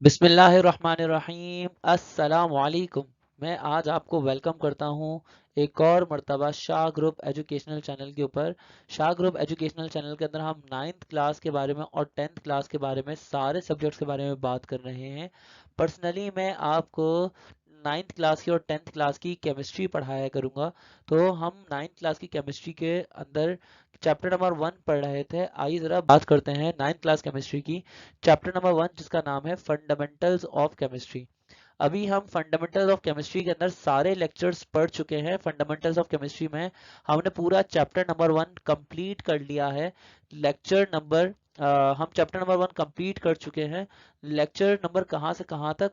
बिस्मिल्लाहिर्रहमानिर्रहीम अस्सलाम वालेकुम। मैं आज आपको वेलकम करता हूँ एक और मर्तबा शाह ग्रुप एजुकेशनल चैनल के ऊपर। शाह ग्रुप एजुकेशनल चैनल के अंदर हम 9th क्लास के बारे में और 10th क्लास के बारे में सारे सब्जेक्ट्स के बारे में बात कर रहे हैं। पर्सनली मैं आपको 9th क्लास की और 10th क्लास की केमिस्ट्री पढ़ाया करूँगा। तो हम 9th क्लास की केमिस्ट्री के अंदर चैप्टर नंबर 1 पढ़ रहे थे। आइए ज़रा बात करते हैं 9th क्लास केमिस्ट्री की, चैप्टर नंबर 1 जिसका नाम है फंडामेंटल्स ऑफ केमिस्ट्री। अभी हम फंडामेंटल्स ऑफ केमिस्ट्री के अंदर सारे लेक्चर्स पढ़ चुके हैं। फंडामेंटल्स ऑफ केमिस्ट्री में हमने पूरा चैप्टर नंबर 1 कंप्लीट कर लिया है। लेक्चर नंबर हम चैप्टर नंबर 1 कंप्लीट कर चुके हैं। लेक्चर नंबर कहाँ से कहाँ तक,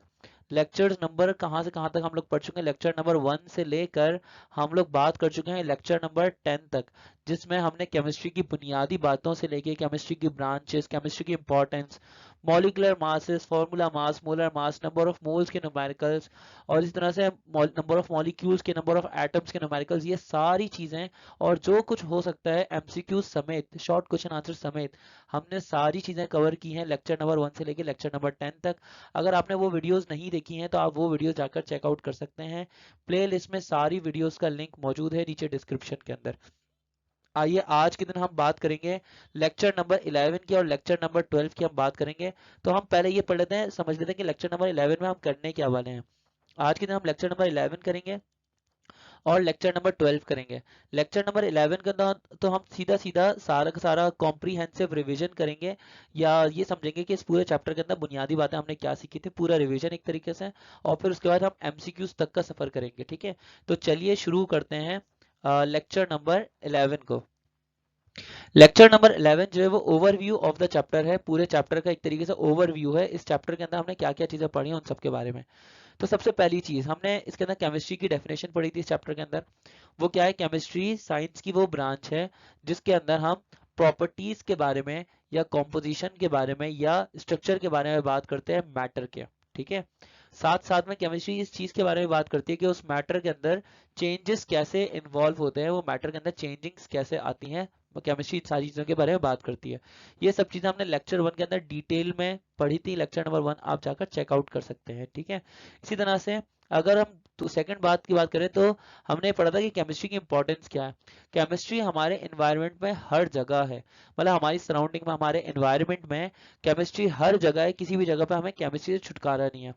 लेक्चर्स नंबर कहाँ से कहाँ तक हम लोग पढ़ चुके हैं। लेक्चर नंबर 1 से लेकर हम लोग बात कर चुके हैं लेक्चर नंबर 10 तक, जिसमें हमने केमिस्ट्री की बुनियादी बातों से लेके केमिस्ट्री की ब्रांचेस, केमिस्ट्री की importance, molecular masses, formula mass, molar mass, number of moles के न्यूमेरिकल्स, और इस तरह से नंबर ऑफ मॉलिक्यूल्स के, नंबर ऑफ एटम्स के न्यूमेरिकल्स, ये सारी चीज़ें और जो कुछ हो सकता है एमसीक्यू समेत, शॉर्ट क्वेश्चन आंसर समेत, हमने सारी चीज़ें कवर की हैं लेक्चर नंबर 1 से लेकर लेक्चर नंबर 10 तक। अगर आपने वो वीडियोस नहीं देखी हैं तो आप वो वीडियोस जाकर चेकआउट कर सकते हैं। प्ले लिस्ट में सारी वीडियोस का लिंक मौजूद है नीचे डिस्क्रिप्शन के अंदर। आइए आज के दिन हम बात करेंगे लेक्चर नंबर 11 की और लेक्चर नंबर 12 की हम बात करेंगे। तो हम पहले ये पढ़ लेते हैं, समझ लेते हैं कि लेक्चर नंबर 11 में हम करने क्या वाले हैं। आज के दिन हम लेक्चर नंबर 11 करेंगे और लेक्चर नंबर 12 करेंगे। लेक्चर नंबर 11 के अंदर तो हम सीधा सीधा सारा का सारा कॉम्प्रीहेंसिव रिवीजन करेंगे, या ये समझेंगे कि इस पूरे चैप्टर के अंदर बुनियादी बातें हमने क्या सीखी थी, पूरा रिवीजन एक तरीके से। और फिर उसके बाद हम एमसीक्यूज तक का सफर करेंगे, ठीक है। तो चलिए शुरू करते हैं लेक्चर नंबर 11 को। लेक्चर नंबर 11 जो है वो ओवरव्यू ऑफ द चैप्टर है। पूरे चैप्टर का एक तरीके से ओवरव्यू है। इस चैप्टर के अंदर हमने क्या क्या चीजें पढ़ी हैं उन सब के बारे में। तो सबसे पहली चीज हमने इसके अंदर केमिस्ट्री की डेफिनेशन पढ़ी थी इस चैप्टर के अंदर। वो क्या है, केमिस्ट्री साइंस की वो ब्रांच है जिसके अंदर हम प्रॉपर्टीज के बारे में या कॉम्पोजिशन के बारे में या स्ट्रक्चर के बारे में बात करते हैं मैटर के, ठीक है। साथ साथ में केमिस्ट्री इस चीज के बारे में बात करती है कि उस मैटर के अंदर चेंजेस कैसे इन्वॉल्व होते हैं, वो मैटर के अंदर चेंजिंग्स कैसे आती हैं। वो केमिस्ट्री इन सारी चीजों के बारे में बात करती है। ये सब चीजें हमने लेक्चर 1 के अंदर डिटेल में पढ़ी थी। लेक्चर नंबर 1 आप जाकर चेकआउट कर सकते हैं, ठीक है। इसी तरह से अगर हम तो सेकंड बात की बात करें तो हमने पढ़ा था कि केमिस्ट्री की इंपॉर्टेंस क्या है। केमिस्ट्री हमारे एनवायरनमेंट में हर जगह है, मतलब हमारी सराउंडिंग में, हमारे एनवायरनमेंट में केमिस्ट्री हर जगह है। किसी भी जगह पे हमें केमिस्ट्री से छुटकारा नहीं है।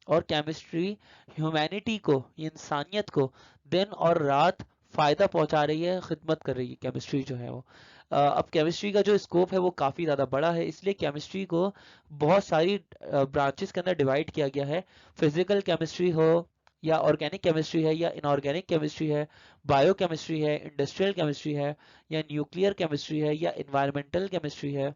और केमिस्ट्री ह्यूमैनिटी को, इंसानियत को दिन और रात फायदा पहुंचा रही है, खिदमत कर रही है केमिस्ट्री जो है वो। अब केमिस्ट्री का जो स्कोप है वो काफ़ी ज़्यादा बड़ा है, इसलिए केमिस्ट्री को बहुत सारी ब्रांचेस के अंदर डिवाइड किया गया है। फिजिकल केमिस्ट्री हो, या ऑर्गेनिक केमिस्ट्री है, या इनऑर्गेनिक केमिस्ट्री है, बायो केमिस्ट्री है, इंडस्ट्रियल केमिस्ट्री है, या न्यूक्लियर केमिस्ट्री है, या इन्वायरमेंटल केमिस्ट्री है,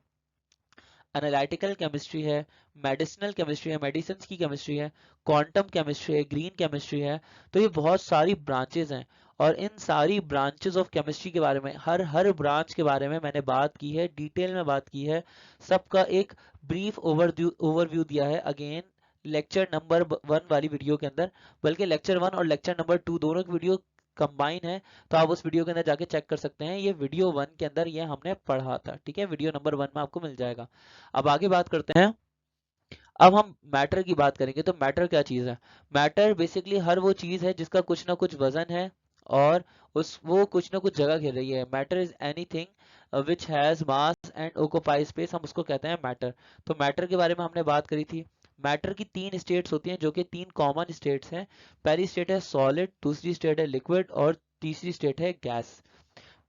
एनालिटिकल केमिस्ट्री है, मेडिसिनल केमिस्ट्री है, मेडिसिन की केमिस्ट्री है, क्वांटम केमिस्ट्री है, ग्रीन केमिस्ट्री है। तो ये बहुत सारी ब्रांचेज हैं, और इन सारी ब्रांचेज ऑफ केमिस्ट्री के बारे में, हर हर ब्रांच के बारे में मैंने बात की है, डिटेल में बात की है। सबका एक ब्रीफ ओवरव्यू दिया है अगेन लेक्चर नंबर 1 वाली वीडियो के अंदर। बल्कि लेक्चर 1 और लेक्चर नंबर 2 दोनों की वीडियो कंबाइन है, तो आप उस वीडियो के अंदर जाके चेक कर सकते हैं। ये वीडियो 1 के अंदर ये हमने पढ़ा था, ठीक है। वीडियो नंबर 1 में आपको मिल जाएगा। अब आगे बात करते हैं। अब हम मैटर की बात करेंगे। तो मैटर क्या चीज़ है? मैटर बेसिकली हर वो चीज़ है जिसका कुछ ना कुछ वजन है, और उस वो कुछ ना कुछ जगह घेर रही है। Matter is anything which has mass and occupy space, हम उसको कहते हैं मैटर। तो मैटर के बारे में हमने बात करी थी। मैटर की 3 स्टेट्स होती हैं जो कि 3 कॉमन स्टेट्स हैं। पहली स्टेट है सॉलिड, दूसरी स्टेट है लिक्विड, और तीसरी स्टेट है गैस।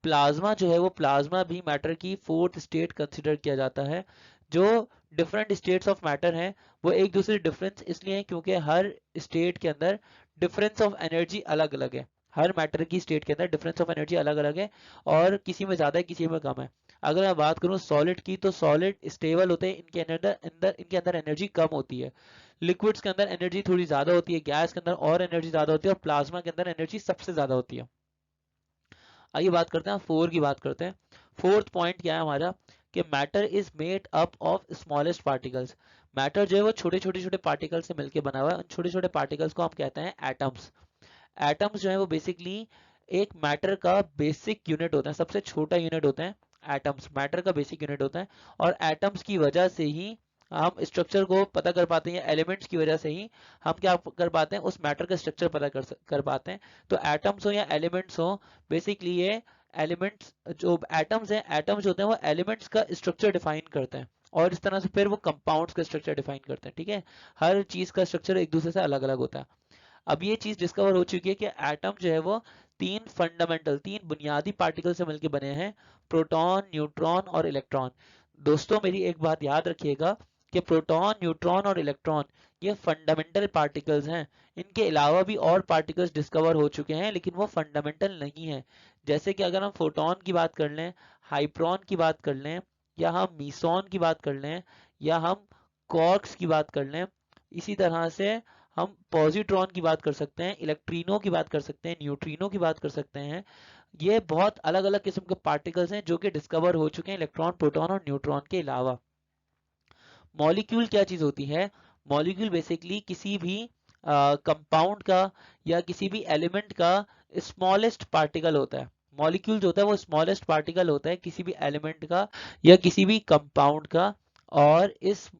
प्लाज्मा जो है वो, प्लाज्मा भी मैटर की 4th स्टेट कंसिडर किया जाता है। जो डिफरेंट स्टेट्स ऑफ मैटर हैं वो एक दूसरे डिफरेंस इसलिए हैं क्योंकि हर स्टेट के अंदर डिफरेंस ऑफ एनर्जी अलग अलग है। हर मैटर की स्टेट के अंदर डिफरेंस ऑफ एनर्जी अलग अलग है, और किसी में ज़्यादा है, किसी में कम है। अगर मैं बात करूँ सॉलिड की, तो सॉलिड स्टेबल होते हैं, इनके अंदर एनर्जी कम होती है। लिक्विड्स के अंदर एनर्जी थोड़ी ज़्यादा होती है, गैस के अंदर और एनर्जी ज़्यादा होती है, और प्लाज्मा के अंदर एनर्जी सबसे ज़्यादा होती है। आइए बात करते हैं, 4 की बात करते हैं। फोर्थ पॉइंट क्या है हमारा, कि matter is made up of smallest particles. Matter जो है वो छोटे छोटे छोटे पार्टिकल्स से मिलकर बना हुआ है। उन छोटे छोटे पार्टिकल्स को हम कहते हैं एटम्स। एटम्स जो है वो बेसिकली एक मैटर का बेसिक यूनिट होता है, सबसे छोटा यूनिट होता है। एटम्स मैटर का बेसिक यूनिट होता है, और एटम्स की वजह से ही हम स्ट्रक्चर को पता कर पाते हैं, एलिमेंट्स की वजह से ही हम क्या कर पाते हैं, उस मैटर का स्ट्रक्चर पता कर पाते हैं। तो एटम्स हो या एलिमेंट्स हो, बेसिकली ये एलिमेंट्स जो एटम्स हैं, एटम्स होते हैं वो एलिमेंट्स का स्ट्रक्चर डिफाइन करते हैं और इस तरह से फिर वो कंपाउंड्स का स्ट्रक्चर डिफाइन करते हैं। ठीक है, हर चीज का स्ट्रक्चर एक दूसरे से अलग अलग होता है। अब ये चीज डिस्कवर हो चुकी है कि एटम जो है वो तीन बुनियादी पार्टिकल से मिलकर बने हैं, प्रोटॉन, न्यूट्रॉन और इलेक्ट्रॉन। दोस्तों मेरी एक बात याद रखिएगा कि प्रोटॉन, न्यूट्रॉन और इलेक्ट्रॉन ये फंडामेंटल पार्टिकल्स हैं। इनके अलावा भी और पार्टिकल्स डिस्कवर हो चुके हैं लेकिन वो फंडामेंटल नहीं है। जैसे कि अगर हम फोटोन की बात कर लें, हाइप्रोन की बात कर लें, या हम मीसॉन की बात कर लें, या हम क्वार्क्स की बात कर लें, इसी तरह से हम पॉजिट्रॉन की बात कर सकते हैं, इलेक्ट्रिनो की बात कर सकते हैं, न्यूट्रिनो की बात कर सकते हैं। ये बहुत अलग अलग किस्म के पार्टिकल्स हैं जो कि डिस्कवर हो चुके हैं इलेक्ट्रॉन, प्रोटॉन और न्यूट्रॉन के अलावा। मॉलिक्यूल क्या चीज होती है? मॉलिक्यूल बेसिकली किसी भी कंपाउंड का या किसी भी एलिमेंट का स्मॉलेस्ट पार्टिकल होता है। मॉलिक्यूल जो होता है वो स्मॉलेस्ट पार्टिकल होता है किसी भी एलिमेंट का या किसी भी कंपाउंड का, और इस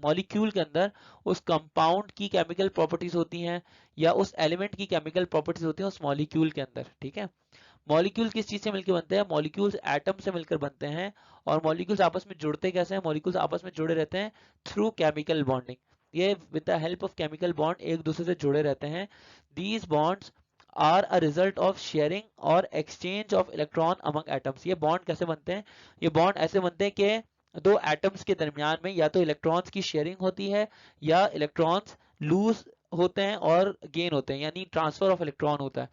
मॉलिक्यूल के अंदर उस कंपाउंड की केमिकल प्रॉपर्टीज होती हैं या उस एलिमेंट की केमिकल प्रॉपर्टीज होती हैं उस मॉलिक्यूल के अंदर। ठीक है, मॉलिक्यूल किस चीज से मिलकर बनते हैं? मॉलिक्यूल्स एटम से मिलकर बनते हैं। और मॉलिक्यूल्स आपस में जुड़ते कैसे हैं? मॉलिक्यूल्स आपस में जुड़े रहते हैं थ्रू केमिकल बॉन्डिंग। ये with the help of chemical bond एक दूसरे से जुड़े रहते हैं। These bonds are a result of sharing और exchange of electron among atoms. ये बॉन्ड कैसे बनते हैं? ये बॉन्ड ऐसे बनते हैं कि दो एटम्स के दरमियान में या तो इलेक्ट्रॉन्स की शेयरिंग होती है या इलेक्ट्रॉन्स लूज होते हैं और गेन होते हैं, यानी ट्रांसफर ऑफ इलेक्ट्रॉन होता है।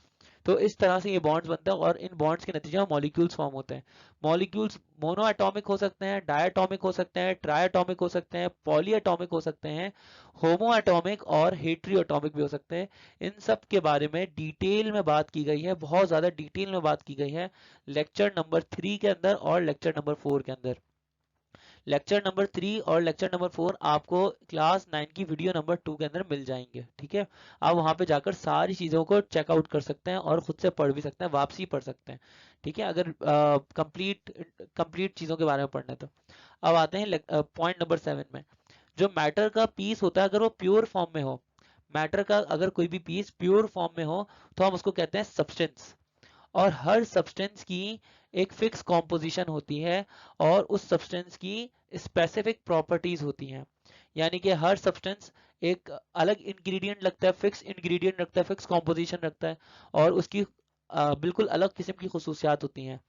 तो इस तरह से ये बॉन्ड्स बनते हैं और इन बॉन्ड्स के नतीजे में मॉलिक्यूल्स फॉर्म होते हैं। मॉलिक्यूल्स मोनो एटॉमिक हो सकते हैं, डायटॉमिक हो सकते हैं, ट्राई एटॉमिक हो सकते हैं, पॉली एटॉमिक हो सकते हैं, होमो एटॉमिक और हेट्री एटॉमिक भी हो सकते हैं। इन सब के बारे में डिटेल में बात की गई है, बहुत ज़्यादा डिटेल में बात की गई है लेक्चर नंबर 3 के अंदर और लेक्चर नंबर 4 के अंदर। लेक्चर नंबर 3 और लेक्चर नंबर 4 आपको क्लास 9 की वीडियो नंबर 2 के अंदर मिल जाएंगे। ठीक है, आप वहां पे जाकर सारी चीज़ों को चेकआउट कर सकते हैं और खुद से पढ़ भी सकते हैं, वापसी पढ़ सकते हैं। ठीक है, अगर कंप्लीट चीज़ों के बारे में पढ़ना है तो। अब आते हैं पॉइंट नंबर 7 में। जो मैटर का पीस होता है अगर वो प्योर फॉर्म में हो, मैटर का अगर कोई भी पीस प्योर फॉर्म में हो तो हम उसको कहते हैं सब्सटेंस। और हर सब्सटेंस की एक फिक्स कॉम्पोजिशन होती है और उस सब्सटेंस की स्पेसिफिक प्रॉपर्टीज होती हैं। यानी कि हर सब्सटेंस एक अलग इंग्रेडिएंट लगता है, फिक्स इंग्रेडिएंट रखता है, फिक्स कॉम्पोजिशन रखता है और उसकी बिल्कुल अलग किस्म की खुसूसियात होती हैं।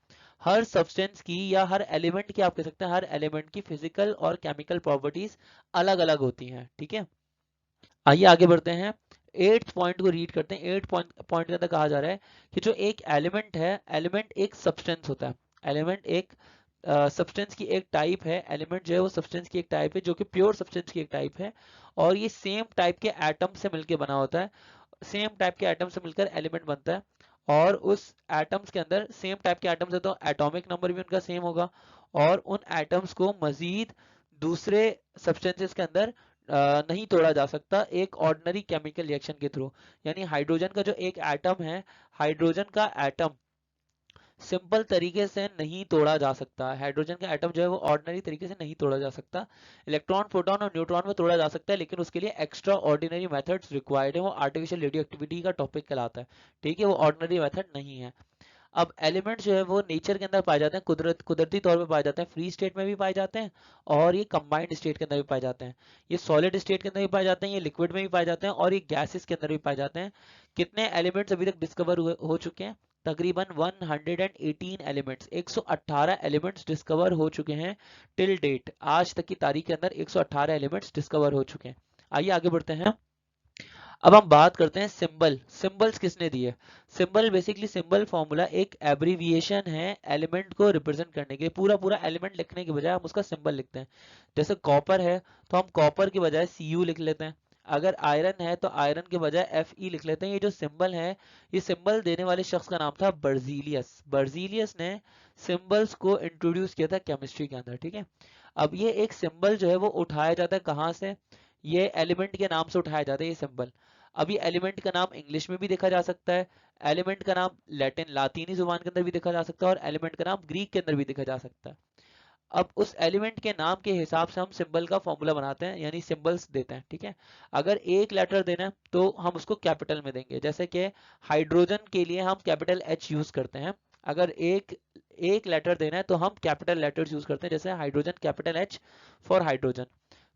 हर सब्सटेंस की या हर एलिमेंट की, आप कह सकते हैं हर एलिमेंट की फिजिकल और केमिकल प्रॉपर्टीज अलग अलग होती हैं। ठीक है, आइए आगे बढ़ते हैं, 8th पॉइंट को रीड करते हैं। 8th पॉइंट के अंदर कहा जा रहा है कि जो एक एलिमेंट है, एलिमेंट एक सब्सटेंस होता है। एलिमेंट एक सब्सटेंस की एक टाइप है। एलिमेंट जो है वो सब्सटेंस की एक टाइप है जो कि प्योर सब्सटेंस की एक टाइप है और ये सेम टाइप के एटम से मिलकर बना होता है। सेम टाइप के एटम से मिलकर एलिमेंट बनता है और उस एटम्स के अंदर सेम टाइप के एटम्स है तो एटॉमिक नंबर भी उनका सेम होगा और उन एटम्स को मजीद दूसरे सब्सटेंसेस के अंदर नहीं तोड़ा जा सकता एक ऑर्डिनरी केमिकल रिएक्शन के थ्रू। यानी हाइड्रोजन का जो एक एटम है, हाइड्रोजन का एटम सिंपल तरीके से नहीं तोड़ा जा सकता। हाइड्रोजन का एटम जो है वो ऑर्डिनरी तरीके से नहीं तोड़ा जा सकता। इलेक्ट्रॉन, प्रोटॉन और न्यूट्रॉन में तोड़ा जा सकता है लेकिन उसके लिए एक्स्ट्रा ऑर्डिनरी मेथड्स रिक्वायर्ड है। वो आर्टिफिशियल रेडियो एक्टिविटी का टॉपिक कहलाता है। ठीक है, वो ऑर्डिनरी मेथड नहीं है। अब एलिमेंट जो है वो नेचर के अंदर पाए जाते हैं, कुदरती तौर पे पाए जाते हैं, फ्री स्टेट में भी पाए जाते हैं और ये कंबाइंड स्टेट के अंदर भी पाए जाते हैं। ये सॉलिड स्टेट के अंदर भी पाए जाते हैं, ये लिक्विड में भी पाए जाते हैं और ये गैसेस के अंदर भी पाए जाते हैं। कितने एलिमेंट्स अभी तक डिस्कवर हो चुके हैं? तकरीबन 118 एलिमेंट्स, 118 एलिमेंट्स डिस्कवर हो चुके हैं टिल डेट। आज तक की तारीख के अंदर 118 एलिमेंट्स डिस्कवर हो चुके हैं। आइए आगे बढ़ते हैं। अब हम बात करते हैं सिंबल। सिंबल्स किसने दिए? सिंबल बेसिकली, सिंबल फॉर्मूला एक एब्रीविएशन है एलिमेंट को रिप्रेजेंट करने के लिए। पूरा पूरा एलिमेंट लिखने के बजाय हम उसका सिंबल लिखते हैं। जैसे कॉपर है तो हम कॉपर के बजाय Cu लिख लेते हैं। अगर आयरन है तो आयरन के बजाय Fe लिख लेते हैं। ये जो सिंबल है, ये सिंबल देने वाले शख्स का नाम था बर्जीलियस। बर्जीलियस ने सिंबल्स को इंट्रोड्यूस किया था केमिस्ट्री के अंदर। ठीक है, अब ये एक सिंबल जो है वो उठाया जाता है कहाँ से? ये एलिमेंट के नाम से उठाया जाता है ये सिंबल। अभी एलिमेंट का नाम इंग्लिश में भी देखा जा सकता है, एलिमेंट का नाम लातीनी जुबान के अंदर भी देखा जा सकता है और एलिमेंट का नाम ग्रीक के अंदर भी देखा जा सकता है। अब उस एलिमेंट के नाम के हिसाब से हम सिंबल का फॉर्मूला बनाते हैं, यानी सिंबल्स देते हैं, ठीक है। अगर एक लेटर देना है तो हम उसको कैपिटल में देंगे, जैसे कि हाइड्रोजन के लिए हम कैपिटल एच यूज करते हैं। अगर एक लेटर देना है तो हम कैपिटल लेटर्स यूज करते हैं, जैसे hydrogen capital H for hydrogen,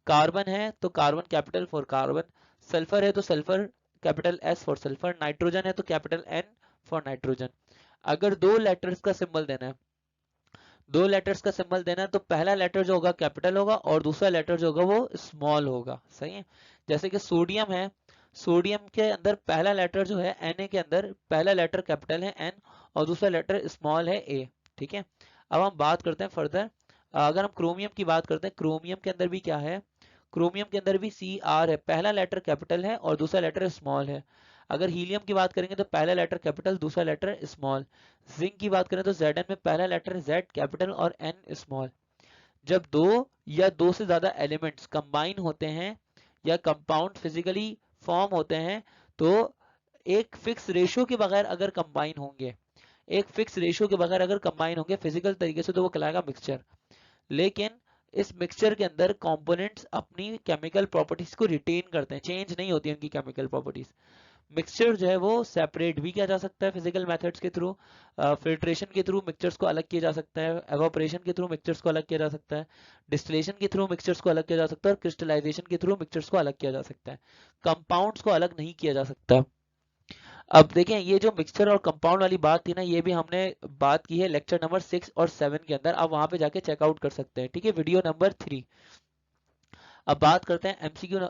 carbon है तो carbon capital for carbon, sulphur है तो sulphur capital S for sulphur, nitrogen है तो कैपिटल एन फॉर नाइट्रोजन। अगर दो लेटर्स का सिंबल देना है, दो लेटर्स का सिंबल देना है तो पहला लेटर जो होगा कैपिटल होगा और दूसरा लेटर जो होगा वो स्मॉल होगा, सही है। जैसे कि सोडियम है, सोडियम के अंदर पहला लेटर जो है Na के अंदर पहला लेटर कैपिटल है N और दूसरा लेटर स्मॉल है A, ठीक है। अब हम बात करते हैं फर्दर, अगर हम क्रोमियम की बात करते हैं, क्रोमियम के अंदर भी क्या है, क्रोमियम के अंदर भी Cr है, पहला लेटर कैपिटल है और दूसरा लेटर स्मॉल है। अगर हीलियम की बात करेंगे तो पहला लेटर कैपिटल दूसरा लेटर स्मॉल। जिंक की बात करें तो Zn में पहला लेटर Z कैपिटल और N स्मॉल। जब दो या दो से ज्यादा एलिमेंट्स कंबाइन होते हैं या कंपाउंड फिजिकली फॉर्म होते हैं तो एक फिक्स रेशियो के बगैर अगर कंबाइन होंगे, एक फिक्स रेशियो के बगैर अगर कंबाइन होंगे फिजिकल तरीके से, तो वो कहलाएगा मिक्सचर। लेकिन इस मिक्सचर के अंदर कंपोनेंट्स अपनी केमिकल प्रॉपर्टीज को रिटेन करते हैं, चेंज नहीं होती उनकी केमिकल प्रॉपर्टीज। मिक्सचर जो है वो सेपरेट भी किया जा सकता है फिजिकल मेथड्स के थ्रू, फिल्ट्रेशन के थ्रू मिक्सचर्स को अलग किया जा सकता है, एवापोरेशन के थ्रू मिक्सचर्स को अलग किया जा सकता है, डिस्टिलेशन के थ्रू मिक्सचर्स को अलग किया जा सकता है और क्रिस्टलाइजेशन के थ्रू मिक्सचर्स को अलग किया जा सकता है। कंपाउंड्स को अलग नहीं किया जा सकता। अब देखें, ये जो मिक्सचर और कंपाउंड वाली बात थी ना, ये भी हमने बात की है लेक्चर नंबर 6 और 7 के अंदर, आप वहां पे जाके चेकआउट कर सकते हैं, ठीक है, वीडियो नंबर 3। अब बात करते हैं एमसीक्यू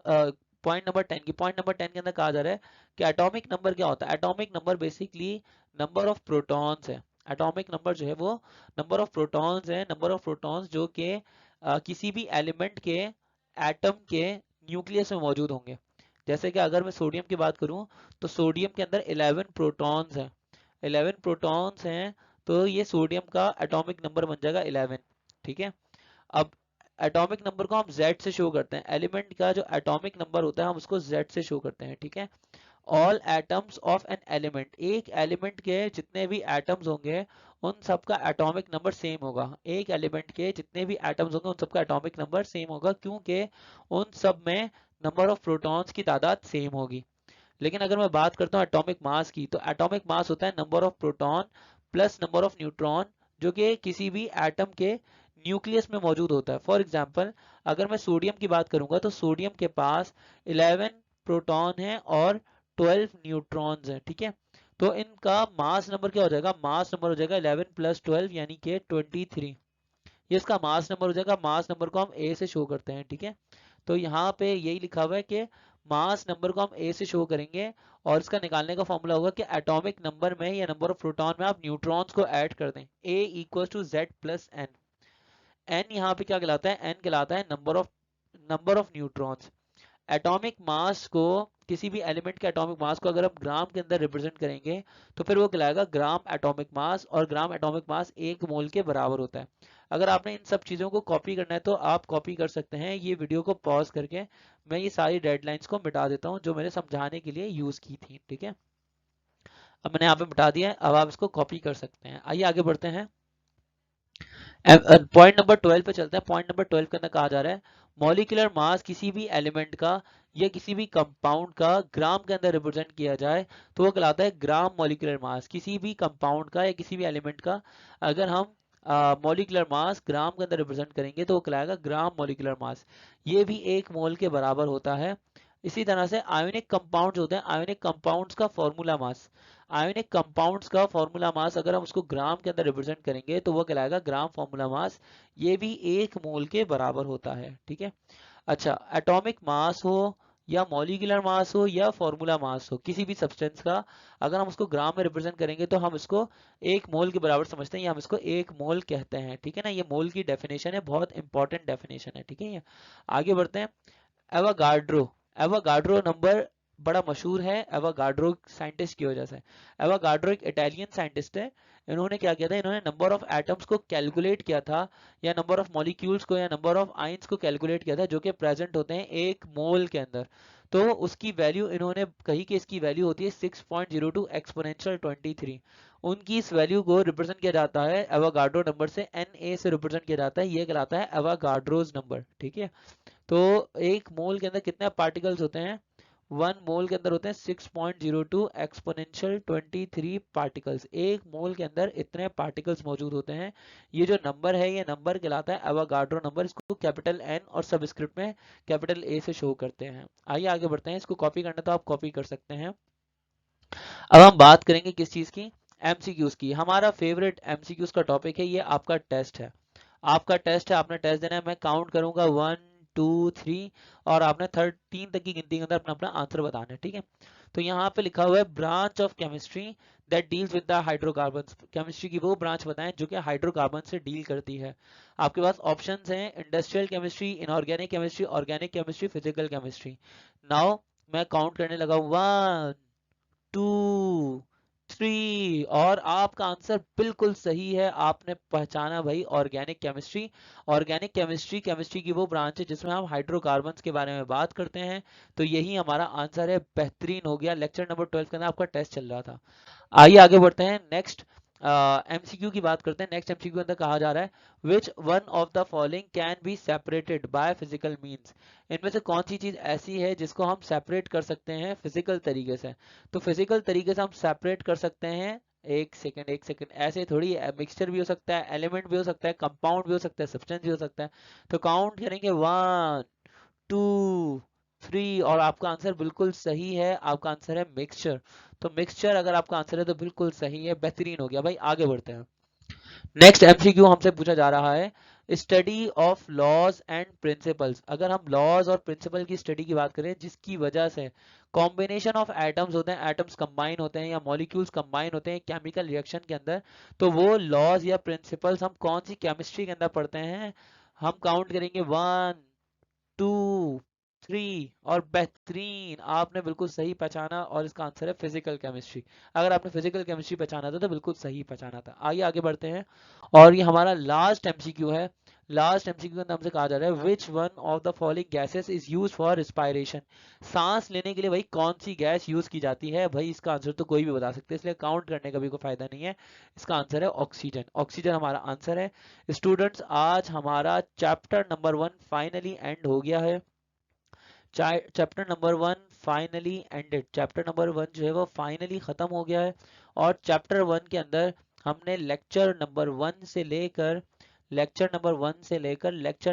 पॉइंट नंबर 10 की। पॉइंट नंबर 10 के अंदर कहा जा रहा है कि एटॉमिक नंबर क्या होता है। Atomic number basically number of protons है। एटॉमिक नंबर जो है वो नंबर ऑफ प्रोटॉन्स है, नंबर ऑफ प्रोटॉन्स जो कि किसी भी एलिमेंट के एटम के न्यूक्लियस में मौजूद होंगे। जैसे कि अगर मैं सोडियम की बात करूं तो सोडियम के अंदर 11 प्रोटॉन्स हैं, 11 प्रोटॉन्स हैं, तो ये सोडियम का एटॉमिक नंबर बन जाएगा 11, ठीक है। अब एटॉमिक नंबर को हम Z से शो करते हैं, एलिमेंट का जो एटॉमिक नंबर होता है हम उसको Z से शो करते हैं, ठीक है। All atoms of an element, एक एलिमेंट के जितने भी एटम्स होंगे उन सबका एटॉमिक नंबर सेम होगा। एक एलिमेंट के जितने भी एटम्स होंगे उन सबका एटॉमिक नंबर सेम होगा, क्योंकि उन सब में नंबर ऑफ प्रोटॉन्स की तादाद सेम होगी। लेकिन अगर मैं बात करता हूँ एटॉमिक मास की, तो एटॉमिक मास होता है number of proton plus number of neutron जो कि किसी भी एटम के न्यूक्लियस में मौजूद होता है। फॉर एग्जांपल, अगर मैं सोडियम की बात करूंगा तो सोडियम के पास 11 प्रोटॉन है और 12 न्यूट्रॉन्स हैं, ठीक है। तो इनका मास नंबर क्या हो जाएगा, मास नंबर हो जाएगा 11 प्लस 12 यानी कि 23। ये इसका मास नंबर हो जाएगा। मास नंबर को हम ए से शो करते हैं, ठीक है। तो यहाँ पे यही लिखा हुआ है कि मास नंबर को हम ए से शो करेंगे और इसका निकालने का फॉर्मूला होगा कि एटॉमिक नंबर में या नंबर ऑफ प्रोटॉन में आप न्यूट्रॉन्स को ऐड कर दें, A equal to Z plus N. N यहाँ पे क्या कहलाता है, एन कहलाता है number of neutrons. Atomic mass को, किसी भी एलिमेंट के एटॉमिक मास को अगर हम ग्राम के अंदर रिप्रेजेंट करेंगे तो फिर वो कहलाएगा ग्राम एटॉमिक मास, और ग्राम एटॉमिक मास 1 मोल के बराबर होता है। अगर आपने इन सब चीज़ों को कॉपी करना है तो आप कॉपी कर सकते हैं, ये वीडियो को पॉज करके मैं ये सारी डेडलाइंस को मिटा देता हूँ जो मैंने समझाने के लिए यूज़ की थी, ठीक है। अब मैंने यहाँ पे मिटा दिया है, अब आप इसको कॉपी कर सकते हैं। आइए आगे बढ़ते हैं, पॉइंट नंबर 12 पे चलते हैं। पॉइंट नंबर 12 के अंदर कहा जा रहा है मॉलिक्यूलर मास किसी भी एलिमेंट का या किसी भी कंपाउंड का ग्राम के अंदर रिप्रेजेंट किया जाए तो वो कहलाता है ग्राम मॉलिक्यूलर मास। किसी भी कंपाउंड का या किसी भी एलिमेंट का अगर हम मॉलिक्यूलर मास ग्राम के अंदर रिप्रेजेंट करेंगे तो वो कहलाएगा ग्राम मॉलिक्यूलर मास। ये भी 1 मोल के बराबर होता है। इसी तरह से आयोनिक कंपाउंड्स होते हैं, आयोनिक कंपाउंड्स का फॉर्मूला मास, आयोनिक कंपाउंड्स का फॉर्मूला मास अगर हम उसको ग्राम के अंदर रिप्रेजेंट करेंगे तो वो कहलाएगा ग्राम फॉर्मूला मास। ये भी 1 मोल के बराबर होता है, ठीक है। अच्छा, एटॉमिक मास हो या मॉलिक्यूलर मास हो या फॉर्मूला मास हो किसी भी सब्सटेंस का, अगर हम उसको ग्राम में रिप्रेजेंट करेंगे तो हम इसको 1 मोल के बराबर समझते हैं, या हम इसको 1 मोल कहते हैं, ठीक है ना। ये मोल की डेफिनेशन है, बहुत इंपॉर्टेंट डेफिनेशन है, ठीक है। ये आगे बढ़ते हैं। एवोगाड्रो, एवोगाड्रो नंबर बड़ा मशहूर है एवोगाड्रो साइंटिस्ट की वजह से। एवोगाड्रो एक इटालियन साइंटिस्ट है। इन्होंने क्या किया था, इन्होंने नंबर ऑफ एटम्स को कैलकुलेट किया था, या नंबर ऑफ मॉलिक्यूल्स को, या नंबर ऑफ आइंस को कैलकुलेट किया था जो कि प्रेजेंट होते हैं एक मोल के अंदर। तो उसकी वैल्यू इन्होंने कही कि इसकी वैल्यू होती है 6.02 एक्सपोनेंशियल 23। उनकी इस वैल्यू को रिप्रेजेंट किया जाता है एवोगाड्रो नंबर से, Na से रिप्रेजेंट किया जाता है, ये कहलाता है एवोगाड्रोज नंबर। ठीक है, तो एक मोल के अंदर कितने पार्टिकल्स होते हैं, 1 मोल के अंदर होते हैं 6.02 एक्सपोनेंशियल 23 पार्टिकल्स। एक मोल के अंदर इतने पार्टिकल्स मौजूद होते हैं। ये जो नंबर है, ये नंबर कहलाता है एवोगाड्रो नंबर। इसको कैपिटल एन और सबस्क्रिप्ट में कैपिटल ए से शो करते हैं। आइए आगे बढ़ते हैं, इसको कॉपी करना तो आप कॉपी कर सकते हैं। अब हम बात करेंगे किस चीज की, एमसीक्यूज की। हमारा फेवरेट एमसीक्यूज का टॉपिक है, ये आपका टेस्ट है। आपका टेस्ट है, आपने टेस्ट देना है। मैं काउंट करूंगा 1 2 3 और आपने 13 तक की गिनती के अंदर अपना अपना आंसर बताना है। ठीक है, तो यहाँ पे लिखा हुआ है branch of chemistry that deals with the hydrocarbons. Chemistry की वो ब्रांच बताएं जो कि हाइड्रोकार्बन से डील करती है। आपके पास ऑप्शंस हैं industrial chemistry, inorganic chemistry, organic chemistry, physical chemistry. Now मैं काउंट करने लगा, 1 2 3, और आपका आंसर बिल्कुल सही है। आपने पहचाना भाई, organic chemistry. Organic chemistry chemistry की वो ब्रांच है जिसमें हम हाइड्रोकार्बन्स के बारे में बात करते हैं। तो यही हमारा आंसर है। बेहतरीन हो गया। लेक्चर नंबर 12 के अंदर आपका टेस्ट चल रहा था। आइए आगे बढ़ते हैं। नेक्स्ट एमसीक्यू की बात करते हैं। नेक्स्ट एमसीक्यू के अंदर कहा जा रहा है which one of the following can be separated by physical means. इनमें से कौन सी चीज ऐसी है जिसको हम सेपरेट कर सकते हैं फिजिकल तरीके से। तो फिजिकल तरीके से हम सेपरेट कर सकते हैं, एक सेकंड एक सेकंड, ऐसे थोड़ी, मिक्सचर भी हो सकता है, एलिमेंट भी हो सकता है, कंपाउंड भी हो सकता है, सब्सटेंस भी हो सकता है। तो काउंट करेंगे 1 2 3, और आपका आंसर बिल्कुल सही है। आपका आंसर है मिक्सचर। तो मिक्सचर अगर आपका आंसर है तो बिल्कुल सही है। बेहतरीन हो गया भाई। आगे बढ़ते हैं। नेक्स्ट एमसीक्यू हमसे पूछा जा रहा है study of laws and principles. अगर हम लॉज और प्रिंसिपल की स्टडी की बात करें जिसकी वजह से कॉम्बिनेशन ऑफ एटम्स होते हैं, एटम्स कंबाइन होते हैं या मॉलिक्यूल्स कंबाइन होते हैं केमिकल रिएक्शन के अंदर, तो वो लॉज या प्रिंसिपल्स हम कौन सी केमिस्ट्री के अंदर पढ़ते हैं। हम काउंट करेंगे 1 2 3, और बेहतरीन, आपने बिल्कुल सही पहचाना और इसका आंसर है फिजिकल केमिस्ट्री। अगर आपने फिजिकल केमिस्ट्री पहचाना था तो बिल्कुल सही पहचाना था। आइए आगे बढ़ते हैं, और ये हमारा लास्ट एमसीक्यू है। लास्ट एमसीक्यू के नाम से कहा जा रहा है which one of the following gases is use for respiration. सांस लेने के लिए भाई कौन सी गैस यूज की जाती है। भाई इसका आंसर तो कोई भी बता सकते हैं, इसलिए काउंट करने का भी कोई फायदा नहीं है। इसका आंसर है ऑक्सीजन। ऑक्सीजन हमारा आंसर है। स्टूडेंट्स, आज हमारा चैप्टर नंबर 1 फाइनली एंड हो गया है। Chapter number 1 finally ended. Chapter number 1 जो है वो फाइनली खत्म हो गया है। और चैप्टर 1 के अंदर हमने लेक्चर नंबर 1 से लेकर लेक्चर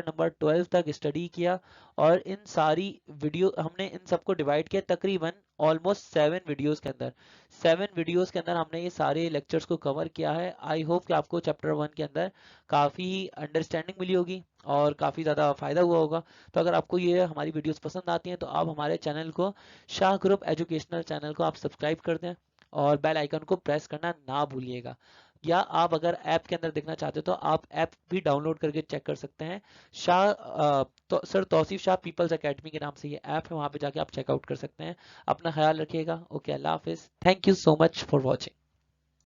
नंबर 12 तक स्टडी किया। और इन सारी वीडियो हमने इन सबको डिवाइड किया तकरीबन ऑलमोस्ट 7 वीडियोस के अंदर। 7 वीडियोस के अंदर हमने ये सारे लेक्चर्स को कवर किया है। आई होप कि आपको चैप्टर 1 के अंदर काफ़ी अंडरस्टैंडिंग मिली होगी और काफ़ी ज़्यादा फायदा हुआ होगा। तो अगर आपको ये हमारी वीडियोस पसंद आती हैं तो आप हमारे चैनल को, शाह ग्रुप एजुकेशनल चैनल को आप सब्सक्राइब कर दें और बेल आइकन को प्रेस करना ना भूलिएगा। या आप अगर ऐप के अंदर देखना चाहते हो तो आप ऐप भी डाउनलोड करके चेक कर सकते हैं। तो sir Tauseef Shah Peoples Academy के नाम से ये ऐप है, वहाँ पे जाके आप चेकआउट कर सकते हैं। अपना ख्याल रखिएगा। ओके, अल्लाह हाफिज़। Thank you so much for watching.